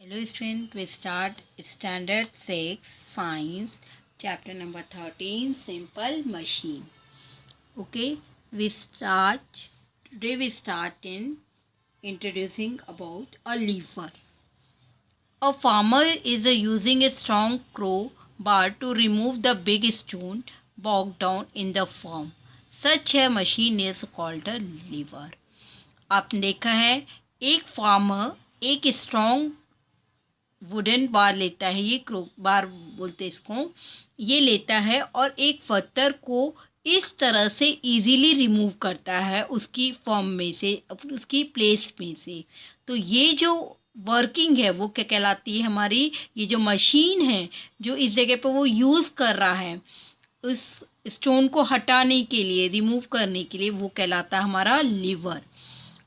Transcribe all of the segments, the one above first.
Hello student, we start standard 6 science chapter number 13 simple machine. Okay, today we start in introducing about a lever. A farmer is using a strong crowbar to remove the big stone bogged down in the farm. Such a machine is called a lever. आपने देखा है एक farmer एक strong wooden बार लेता है, ये crow बार बोलते हैं इसको, ये लेता है और एक पत्थर को इस तरह से इजीली रिमूव करता है उसकी फॉर्म में से, उसकी प्लेस में से। तो ये जो वर्किंग है वो क्या कहलाती है, हमारी ये जो मशीन है जो इस जगह पे वो यूज़ कर रहा है उस स्टोन को हटाने के लिए, रिमूव करने के लिए, वो कहलाता है हमारा lever.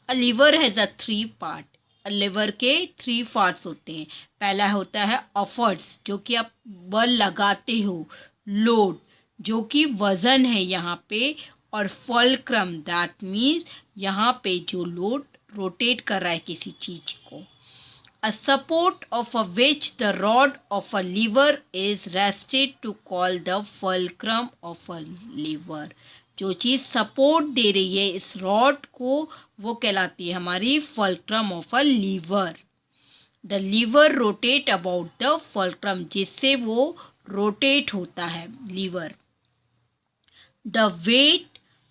A lever has a 3 part. Lever के 3 पार्ट्स होते हैं। पहला होता है एफर्ट्स, जो कि आप बल लगाते हो, लोड जो कि वज़न है यहाँ पे, और फुलक्रम दैट मीन्स यहाँ पे जो लोड रोटेट कर रहा है किसी चीज़ को। A support of a which the rod of a lever is rested to call the fulcrum of a lever. जो चीज़ सपोर्ट दे रही है इस रॉड को वो कहलाती है हमारी fulcrum of a lever. The lever rotate about the fulcrum, जिससे वो रोटेट होता है lever. The weight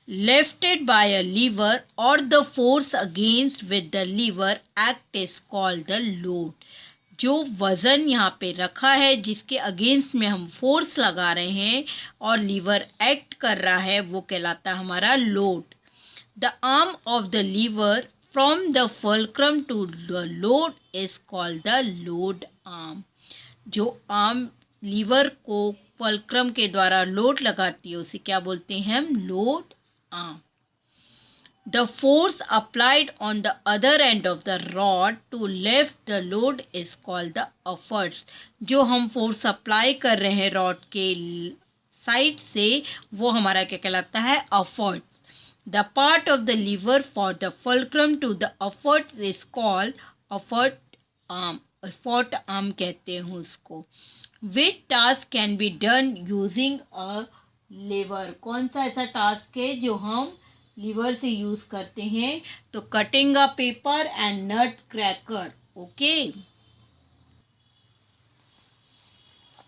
lifted by a lever or the force against with the lever act is called the load. जो वज़न यहाँ पे रखा है जिसके अगेंस्ट में हम फोर्स लगा रहे हैं और लीवर एक्ट कर रहा है वो कहलाता है हमारा load. The arm of the lever from the fulcrum to the load is called the load arm. जो आर्म लीवर को फुलक्रम के द्वारा लोड लगाती है उसे क्या बोलते हैं हम, load arm. The force applied on the other end of the rod to lift the load is called the effort. जो हम फोर्स अप्लाई कर रहे हैं रॉड के साइड से वो हमारा क्या कहलाता है, effort. The part of the lever for the fulcrum to the effort is called effort arm. effort arm कहते हैं उसको। Which task can be done using a lever? कौन सा ऐसा टास्क है जो हम लीवर से यूज करते हैं? तो cutting a paper and nut cracker. Okay,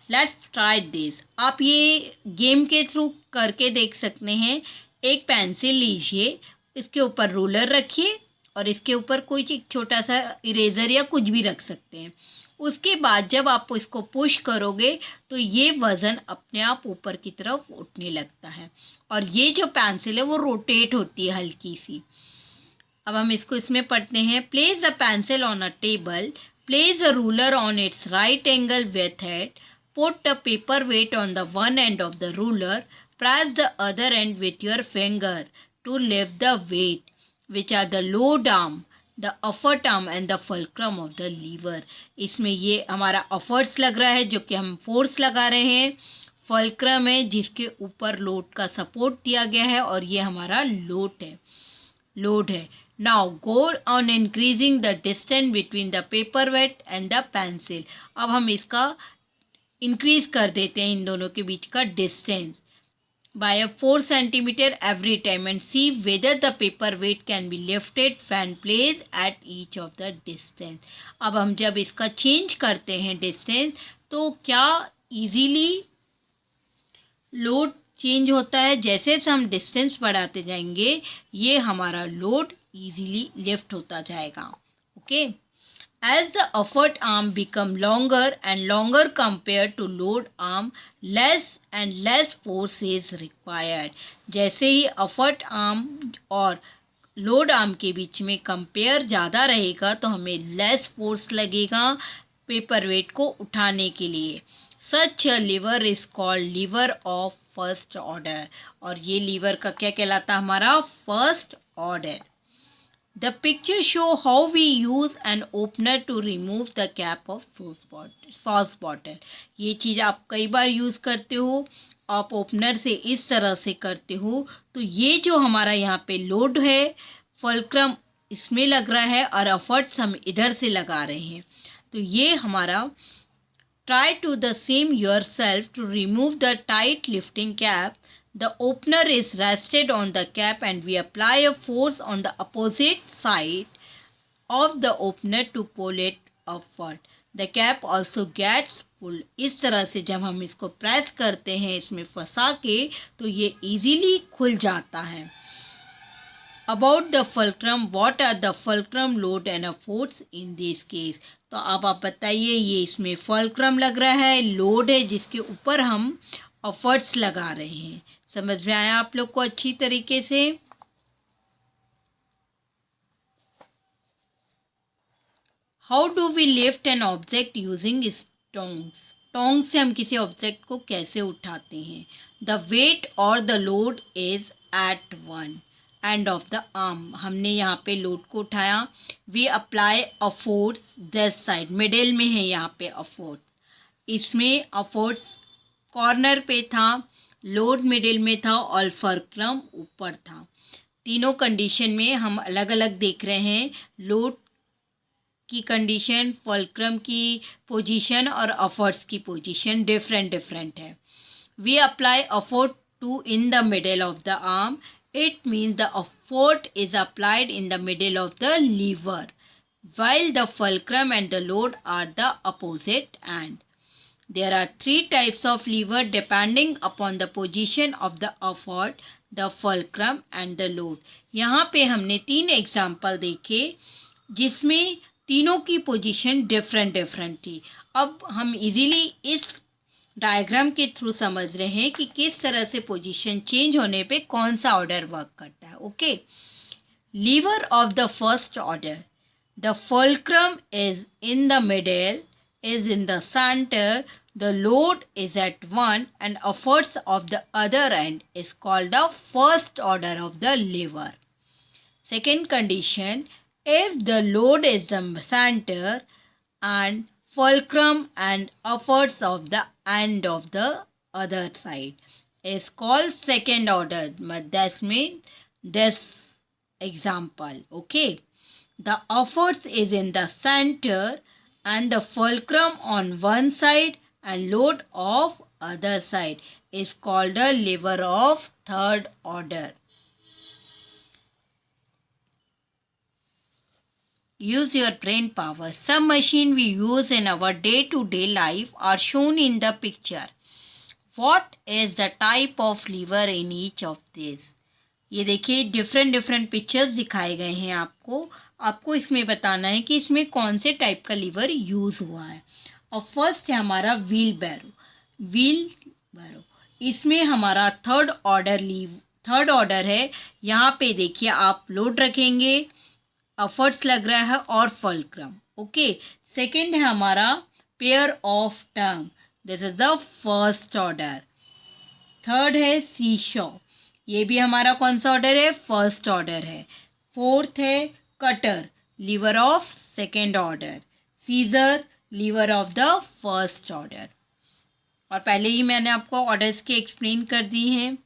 let's try this. आप ये गेम के थ्रू करके देख सकते हैं। एक पेंसिल लीजिए, इसके ऊपर रूलर रखिए और इसके ऊपर कोई एक छोटा सा इरेजर या कुछ भी रख सकते हैं। उसके बाद जब आप इसको पुश करोगे तो ये वज़न अपने आप ऊपर की तरफ उठने लगता है और ये जो पेंसिल है वो रोटेट होती है हल्की सी। अब हम इसको इसमें पढ़ते हैं। Place a pencil on a table, place a ruler on its right angle with it, put a paper weight on the one end of the ruler, press the other end with your finger to lift the weight, which are the load arm, the effort arm and the fulcrum of the lever. इसमें ये हमारा efforts लग रहा है जो कि हम force लगा रहे हैं, फुलक्रम है जिसके ऊपर लोड का सपोर्ट दिया गया है, और ये हमारा लोड है। Now go on increasing the distance between the paper weight and the pencil. अब हम इसका इंक्रीज कर देते हैं इन दोनों के बीच का distance by a 4 centimeter every time and see whether the paper weight can be lifted when placed at each of the distance. अब हम जब इसका चेंज करते हैं डिस्टेंस तो क्या इजीली लोड चेंज होता है। जैसे जैसे हम डिस्टेंस बढ़ाते जाएंगे ये हमारा लोड इजीली लिफ्ट होता जाएगा। Okay, As the effort arm become longer and longer compared to load arm, less and less force is required. जैसे ही effort arm और load arm के बीच में कंपेयर ज़्यादा रहेगा तो हमें less force लगेगा पेपर वेट को उठाने के लिए। Such a lever is called lever of first order. और ये लीवर का क्या कहलाता है, हमारा first order. The picture show how we use an opener to remove the cap of sauce bottle. ये चीज़ आप कई बार यूज़ करते हो, आप ओपनर से इस तरह से करते हो। तो ये जो हमारा यहाँ पे लोड है, फुलक्रम इसमें लग रहा है और एफर्ट्स हम इधर से लगा रहे हैं। तो ये हमारा try to the seam yourself to remove the tight lifting cap. The opener is rested on the cap and we apply a force on the opposite side of the opener to pull it upward. The cap also gets pulled. इस तरह से जब हम इसको press करते हैं इसमें फंसा के तो ये easily खुल जाता है. About the fulcrum, what are the fulcrum load and efforts in this case? तो अब आप बताइए, ये इसमें fulcrum लग रहा है, लोड है जिसके ऊपर हम efforts लगा रहे हैं. समझ में आया आप लोग को अच्छी तरीके से? How do we lift an object using tongs? Tong से हम किसी ऑब्जेक्ट को कैसे उठाते हैं? The weight or the load is at one end of the arm. हमने यहाँ पे लोड को उठाया. We apply a force this side, middle में है यहाँ पे अ फोर्स. इसमें अ फोर्स कॉर्नर पे था, लोड मिडिल में था और फुलक्रम ऊपर था. तीनों कंडीशन में हम अलग अलग देख रहे हैं. लोड की कंडीशन, फुलक्रम की पोजीशन और एफर्ट्स की पोजीशन डिफरेंट है. We apply effort to in the middle of the arm. It means the effort is applied in the middle of the lever, while the fulcrum and the load are the opposite end. There are three types of lever depending upon the position of the effort, the fulcrum and the load. यहाँ पे हमने 3 example देखे जिसमें तीनों की position different थी. अब हम इजीली इस डायग्राम के थ्रू समझ रहे हैं कि किस तरह से पोजीशन चेंज होने पे कौन सा ऑर्डर वर्क करता है. Okay, lever of the first order, the fulcrum is in the middle, is in the centre, the load is at one end efforts of the other end is called the first order of the lever. Second condition, if the load is the centre and fulcrum and efforts of the end of the other side is called second order. That means this example. Okay, the efforts is in the center and the fulcrum on one side and load of other side is called a lever of third order. Use your brain power. Some machine we use in our day-to-day life are shown in the picture. What is the type of lever in each of these? ये देखिए different pictures दिखाए गए हैं आपको इसमें बताना है कि इसमें कौन से टाइप का लीवर यूज़ हुआ है. और फर्स्ट है हमारा व्हील बैरो. इसमें हमारा थर्ड ऑर्डर है. यहाँ पे देखिए आप लोड रखेंगे, एफर्ट्स लग रहा है और फुलक्रम. ओके, सेकंड है हमारा pair of tong, this is the first order. Third है सीशॉ, ये भी हमारा कौन सा ऑर्डर है? फर्स्ट ऑर्डर है. फोर्थ है cutter, lever of second order. Scissor, lever of the first order. और पहले ही मैंने आपको ऑर्डर्स के एक्सप्लेन कर दी हैं.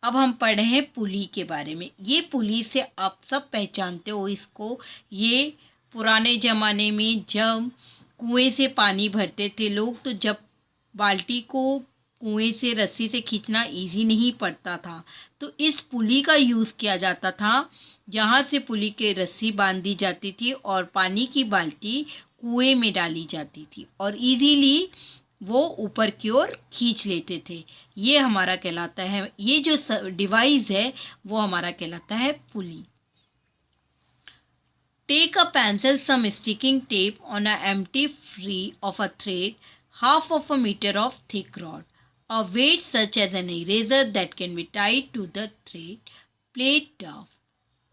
अब हम पढ़े हैं पुली के बारे में. ये पुली से आप सब पहचानते हो इसको. ये पुराने ज़माने में जब कुएं से पानी भरते थे लोग, तो जब बाल्टी को कुएं से रस्सी से खींचना इजी नहीं पड़ता था, तो इस पुली का यूज़ किया जाता था. जहाँ से पुली के रस्सी बांधी जाती थी और पानी की बाल्टी कुएं में डाली जाती थी और इजीली वो ऊपर की ओर खींच लेते थे. ये हमारा कहलाता है, ये जो डिवाइस है वो हमारा कहलाता है pulley. Take a pencil, some sticking tape on a empty free of a thread, half of a meter of thick rod. A weight such as an eraser that can be tied to the thread, plate off.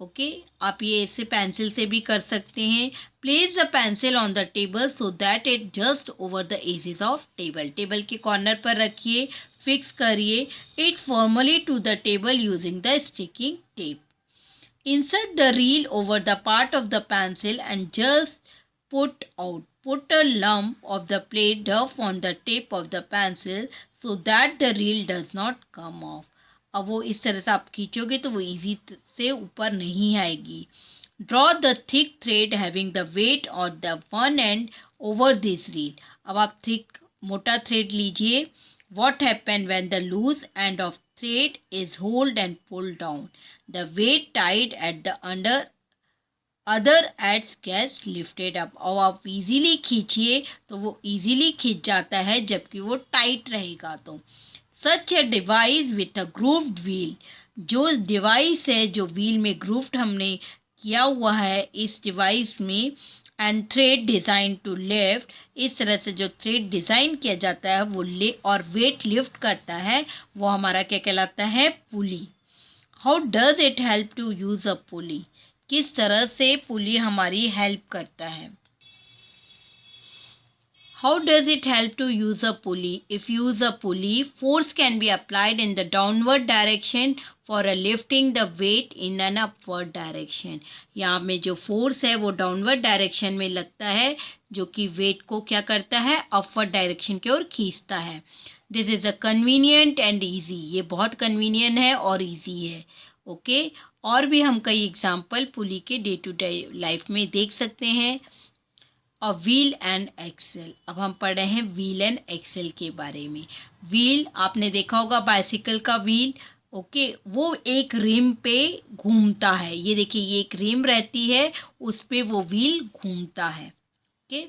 Okay, आप ये इससे pencil से भी कर सकते हैं. Place the pencil on the table so that it just over the edges of table के corner पर रखिए, फिक्स करिए it firmly to the table using the sticking tape. Insert the reel over the part of the pencil and just put a lump of the plate duff on the tip of the pencil so that the reel does not come off. अब वो इस तरह से आप खींचोगे तो वो easy से ऊपर नहीं आएगी. Draw the thick thread having the weight on the one end over this reel. अब आप थिक मोटा थ्रेड लीजिए. What happen when the loose end of thread is held and pulled down? The weight tied at the other ends gets lifted up. और आप easily खींचिए तो वो easily खींच जाता है जबकि वो टाइट रहेगा. तो such a device with a grooved wheel, जो डिवाइस है जो व्हील में ग्रूव्ड हमने किया हुआ है इस डिवाइस में, and thread design to lift, इस तरह से जो थ्रेड डिज़ाइन किया जाता है वो और वेट लिफ्ट करता है, वो हमारा क्या कहलाता है? Pulley. How does it help to use a pulley? किस तरह से पुली हमारी हेल्प करता है? How does it help to use a pulley? If you use a pulley, force can be applied in the downward direction for a lifting the weight in an upward direction. यहाँ में जो force है वो downward direction में लगता है जो कि वेट को क्या करता है? अपवर्ड डायरेक्शन की ओर खींचता है. This is a convenient and easy. ये बहुत कन्वीनियंट है और ईजी है. ओके और भी हम कई एग्जाम्पल पुली के डे टू डे लाइफ में देख सकते हैं. A wheel and axle. अब हम पढ़ रहे हैं व्हील एंड एक्सेल के बारे में. व्हील आपने देखा होगा बाइसिकल का व्हील. ओके वो एक रिम पे घूमता है. ये देखिए ये एक रिम रहती है उस पे वो व्हील घूमता है. Okay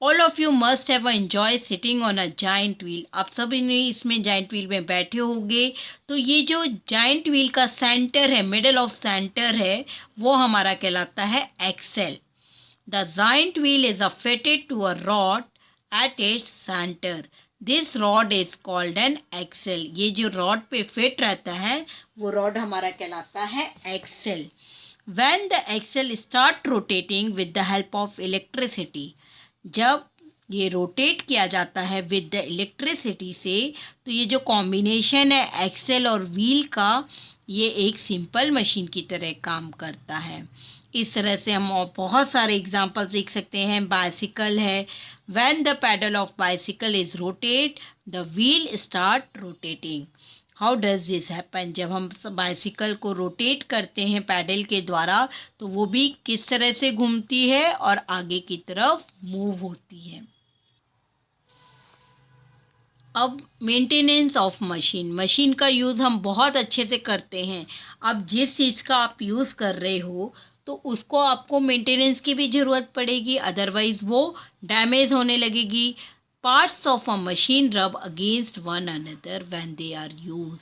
all of you must have enjoy sitting on a giant wheel. आप सब इसमें जाइंट व्हील में बैठे होंगे. तो ये जो जाइंट व्हील का सेंटर है, मिडल ऑफ सेंटर है, वो हमारा कहलाता है Excel. The giant wheel is fitted to a rod at its center. This rod is called an axle. ये जो रॉड पे फिट रहता है वो रॉड हमारा कहलाता है Excel. When the axle start rotating with the help of electricity, जब ये रोटेट किया जाता है विद द इलेक्ट्रिसिटी से, तो ये जो कॉम्बिनेशन है एक्सेल और व्हील का, ये एक सिंपल मशीन की तरह काम करता है. इस तरह से हम और बहुत सारे एग्जांपल देख सकते हैं. बाइसिकल है. When the pedal of bicycle is rotate the wheel start rotating. How does this happen? जब हम बाइसिकल को रोटेट करते हैं पैडल के द्वारा तो वो भी किस तरह से घूमती है और आगे की तरफ मूव होती है. अब मेंटेनेंस ऑफ मशीन. मशीन का यूज़ हम बहुत अच्छे से करते हैं. अब जिस चीज़ का आप यूज़ कर रहे हो तो उसको आपको मेंटेनेंस की भी ज़रूरत पड़ेगी, अदरवाइज़ वो डैमेज होने लगेगी. Parts of a machine rub against one another when they are use.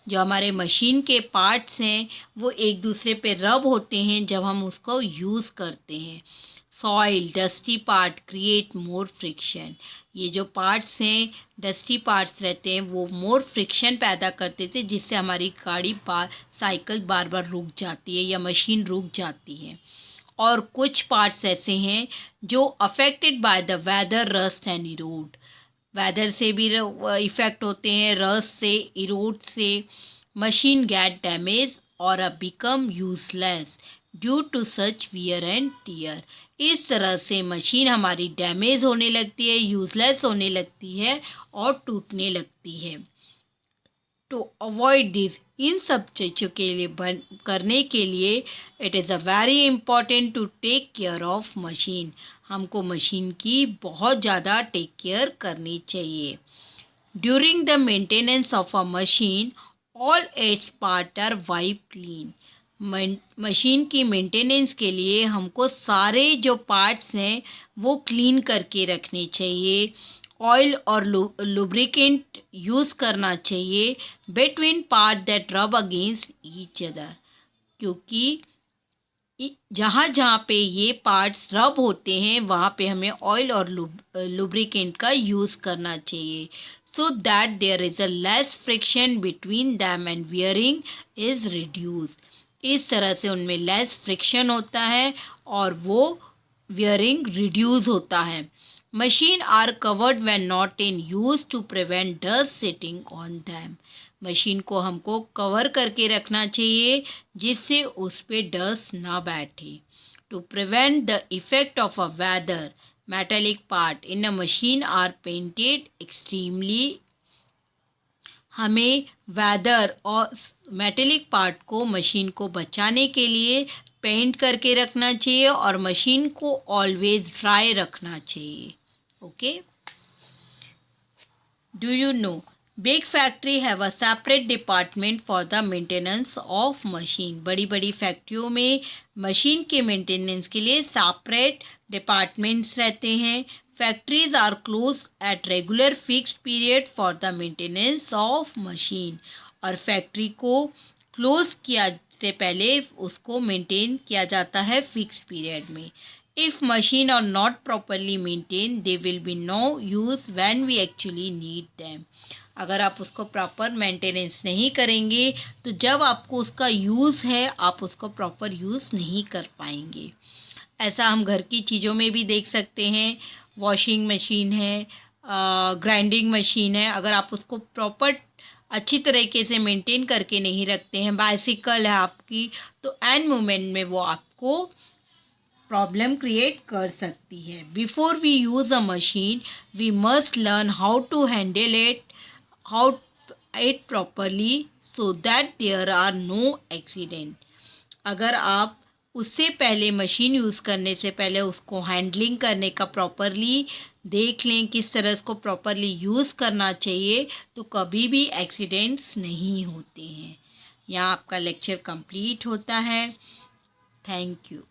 जो हमारे मशीन के पार्ट्स हैं वो एक दूसरे पे रब होते हैं जब हम उसको यूज़ करते हैं. Soil dusty part create more friction. ये जो पार्ट्स हैं डस्टी पार्ट्स रहते हैं वो मोर फ्रिक्शन पैदा करते थे जिससे हमारी गाड़ी साइकिल बार बार रुक जाती है या मशीन रुक जाती है. और कुछ पार्ट्स ऐसे हैं जो affected by the weather rust and erode. Weather से भी इफ़ेक्ट होते हैं, रस्ट से, इरोड से. मशीन गेट डैमेज और become useless due to such wear and tear. इस तरह से मशीन हमारी डैमेज होने लगती है, यूजलेस होने लगती है और टूटने लगती है. टू अवॉइड दिस, इन सब चीज़ों के लिए करने के लिए it is a very important to take care of machine. हमको मशीन की बहुत ज़्यादा टेक केयर करनी चाहिए. During the maintenance of a machine all its part are wipe clean. Machine की मेंटेनेंस के लिए हमको सारे जो पार्ट्स हैं वो क्लीन करके रखने चाहिए. ऑयल और लुब्रिकेंट यूज़ करना चाहिए बिटवीन पार्ट दैट रब अगेंस्ट ईच अदर. क्योंकि जहाँ जहाँ पे ये पार्ट्स रब होते हैं वहाँ पे हमें ऑयल और लुब्रिकेंट का यूज़ करना चाहिए so that there is a less friction between them and wearing is reduced. इस तरह से उनमें लेस फ्रिक्शन होता है और वो wearing reduce होता है. Machine are covered when not in use to prevent dust sitting on them. Machine को हमको कवर करके रखना चाहिए जिससे उस पर डस्ट ना बैठे. To prevent the effect of a weather metallic part in a machine are painted extremely. हमें वेदर और मेटेलिक पार्ट को मशीन को बचाने के लिए पेंट करके रखना चाहिए और मशीन को ऑलवेज ड्राई रखना चाहिए. Okay. Do you know? Big factory have a separate department for the maintenance of machine. बड़ी बड़ी फैक्ट्रियों में मशीन के मेंटेनेंस के लिए सेपरेट डिपार्टमेंट्स रहते हैं. Factories are close at regular fix period for the maintenance of machine. और फैक्ट्री को क्लोज किया से पहले उसको मेंटेन किया जाता है फिक्स पीरियड में. If machine are not properly maintained, they will be no use when we actually need them. अगर आप उसको प्रॉपर मेंटेनेंस नहीं करेंगे तो जब आपको उसका यूज़ है आप उसको प्रॉपर यूज़ नहीं कर पाएंगे. ऐसा हम घर की चीज़ों में भी देख सकते हैं. वॉशिंग मशीन है, ग्राइंडिंग मशीन है, अगर आप उसको प्रॉपर अच्छी तरीके से मेंटेन करके नहीं रखते हैं, बाइसिकल है आपकी, तो एंड मोमेंट में वो आपको प्रॉब्लम क्रिएट कर सकती है. Before we use a machine we must learn how to handle it properly so that there are no accident. अगर आप उससे पहले मशीन यूज़ करने से पहले उसको हैंडलिंग करने का प्रॉपरली देख लें, किस तरह उसको प्रॉपरली यूज़ करना चाहिए, तो कभी भी एक्सीडेंट्स नहीं होते हैं. यहाँ आपका लेक्चर कंप्लीट होता है. Thank you.